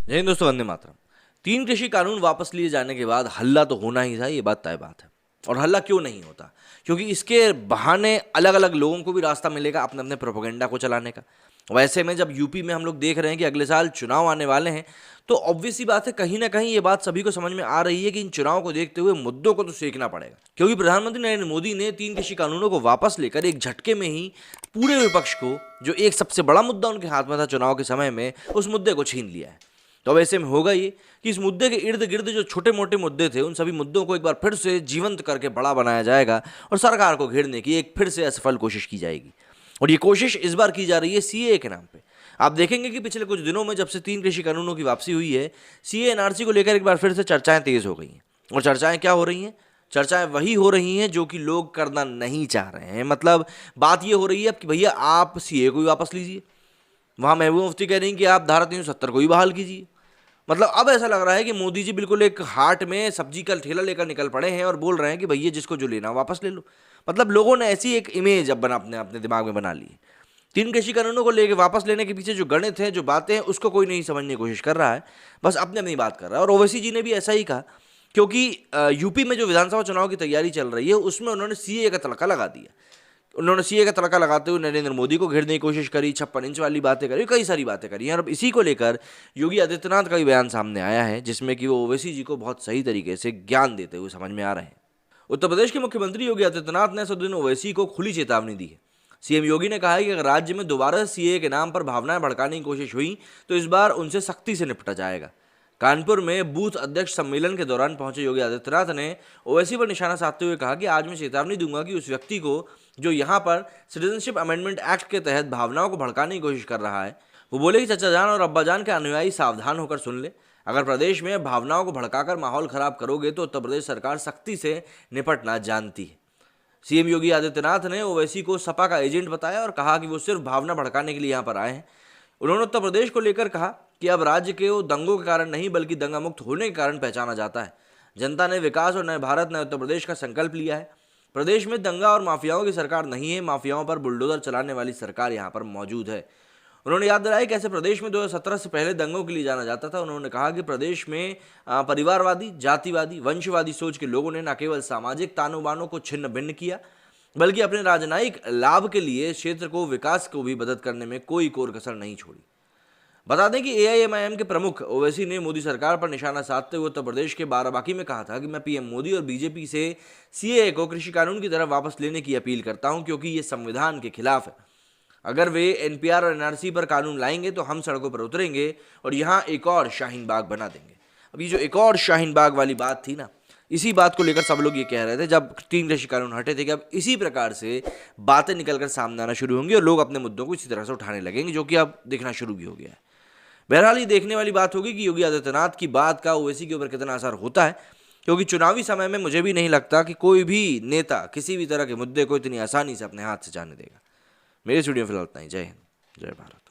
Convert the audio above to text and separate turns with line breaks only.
जय हिंद दोस्तों, वंदे मातरम। 3 कृषि कानून वापस लिए जाने के बाद हल्ला तो होना ही था, ये बात तय बात है। और हल्ला क्यों नहीं होता? क्योंकि इसके बहाने अलग अलग लोगों को भी रास्ता मिलेगा अपने अपने प्रोपेगेंडा को चलाने का। वैसे में जब यूपी में हम लोग देख रहे हैं कि अगले साल चुनाव आने वाले हैं, तो ऑब्वियस सी बात है, कहीं ना कहीं ये बात सभी को समझ में आ रही है कि इन चुनाव को देखते हुए मुद्दों को तो सेकना पड़ेगा। क्योंकि प्रधानमंत्री नरेंद्र मोदी ने 3 कृषि कानूनों को वापस लेकर एक झटके में ही पूरे विपक्ष को, जो एक सबसे बड़ा मुद्दा उनके हाथ में था चुनाव के समय में, उस मुद्दे को छीन लिया है। तो अब ऐसे में होगा ये कि इस मुद्दे के इर्द गिर्द जो छोटे मोटे मुद्दे थे, उन सभी मुद्दों को एक बार फिर से जीवंत करके बड़ा बनाया जाएगा और सरकार को घेरने की एक फिर से असफल कोशिश की जाएगी। और ये कोशिश इस बार की जा रही है सीएए के नाम पे। आप देखेंगे कि पिछले कुछ दिनों में जब से 3 कृषि कानूनों की वापसी हुई है, सीएए एनआरसी को लेकर एक बार फिर से चर्चाएं तेज हो गई हैं। और चर्चाएं क्या हो रही हैं? चर्चाएं वही हो रही हैं जो कि लोग करना नहीं चाह रहे हैं। मतलब बात ये हो रही है अब कि भैया आप सीएए को भी वापस लीजिए। वहां महबूबा मुफ्ती कह रही हैं कि आप धारा 370 को भी बहाल कीजिए। मतलब अब ऐसा लग रहा है कि मोदी जी बिल्कुल एक हाट में सब्जी का ठेला लेकर निकल पड़े हैं और बोल रहे हैं कि भैया जिसको जो लेना वापस ले लो। मतलब लोगों ने ऐसी एक इमेज अब बना अपने अपने दिमाग में बना ली है। 3 कृषि कानूनों को लेके वापस लेने के पीछे जो गणित है, जो बातें हैं, उसको कोई नहीं समझने की कोशिश कर रहा है, बस अपने अपनी बात कर रहा है। और ओवैसी जी ने भी ऐसा ही कहा, क्योंकि यूपी में जो विधानसभा चुनाव की तैयारी चल रही है उसमें उन्होंने सीए का तड़का लगा दिया। उन्होंने सीए का तड़का लगाते हुए नरेंद्र मोदी को घेरने की कोशिश करी, 56 इंच वाली बातें करी, कई सारी बातें करी हैं। और अब इसी को लेकर योगी आदित्यनाथ का भी बयान सामने आया है, जिसमें कि वो ओवैसी जी को बहुत सही तरीके से ज्ञान देते हुए समझ में आ रहे हैं। उत्तर प्रदेश के मुख्यमंत्री योगी आदित्यनाथ ने असदुद्दीन ओवैसी को खुली चेतावनी दी है। सीएम योगी ने कहा है कि अगर राज्य में दोबारा सीए के नाम पर भावनाएं भड़काने की कोशिश हुई तो इस बार उनसे सख्ती से निपटा जाएगा। कानपुर में बूथ अध्यक्ष सम्मेलन के दौरान पहुंचे योगी आदित्यनाथ ने ओवैसी पर निशाना साधते हुए कहा कि आज मैं चेतावनी दूंगा कि उस व्यक्ति को जो यहां पर सिटीजनशिप अमेंडमेंट एक्ट के तहत भावनाओं को भड़काने की कोशिश कर रहा है, वो बोले कि चचा जान और अब्बा जान के अनुयायी सावधान होकर सुन ले। अगर प्रदेश में भावनाओं को भड़काकर माहौल खराब करोगे तो उत्तर प्रदेश सरकार सख्ती से निपटना जानती है। सीएम योगी आदित्यनाथ ने ओवैसी को सपा का एजेंट बताया और कहा कि वो सिर्फ भावना भड़काने के लिए यहां पर आए हैं। उन्होंने उत्तर प्रदेश को लेकर कहा कि अब राज्य के वो दंगों के कारण नहीं बल्कि दंगा मुक्त होने के कारण पहचाना जाता है। जनता ने विकास और नए भारत नए उत्तर प्रदेश का संकल्प लिया है। प्रदेश में दंगा और माफियाओं की सरकार नहीं है, माफियाओं पर बुलडोजर चलाने वाली सरकार यहाँ पर मौजूद है। उन्होंने याद दिलाया कैसे प्रदेश में 2017 से पहले दंगों के लिए जाना जाता था। उन्होंने कहा कि प्रदेश में परिवारवादी, जातिवादी, वंशवादी सोच के लोगों ने न केवल सामाजिक तानों बानों को छिन्न भिन्न किया, बल्कि अपने राजनयिक लाभ के लिए क्षेत्र को, विकास को भी मदद करने में कोई कोर कसर नहीं छोड़ी। बता दें कि एआईएमआईएम के प्रमुख ओवैसी ने मोदी सरकार पर निशाना साधते हुए उत्तर प्रदेश के बाराबांकी में कहा था कि मैं पीएम मोदी और बीजेपी से सीएए को कृषि कानून की तरफ वापस लेने की अपील करता हूं, क्योंकि ये संविधान के खिलाफ है। अगर वे एनपीआर और एनआरसी पर कानून लाएंगे तो हम सड़कों पर उतरेंगे और यहाँ एक और शाहीन बाग बना देंगे। अब ये जो एक और शाहीन बाग वाली बात थी ना, इसी बात को लेकर सब लोग ये कह रहे थे जब 3 कृषि कानून हटे थे कि अब इसी प्रकार से बातें निकलकर सामने आना शुरू होंगी और लोग अपने मुद्दों को इसी तरह से उठाने लगेंगे, जो कि अब दिखना शुरू भी हो गया है। बहरहाल ये देखने वाली बात होगी कि योगी आदित्यनाथ की बात का ओवैसी के ऊपर कितना असर होता है, क्योंकि चुनावी समय में मुझे भी नहीं लगता कि कोई भी नेता किसी भी तरह के मुद्दे को इतनी आसानी से अपने हाथ से जाने देगा। मेरे स्टूडियो फिलहाल इतना ही। जय हिंद, जय भारत।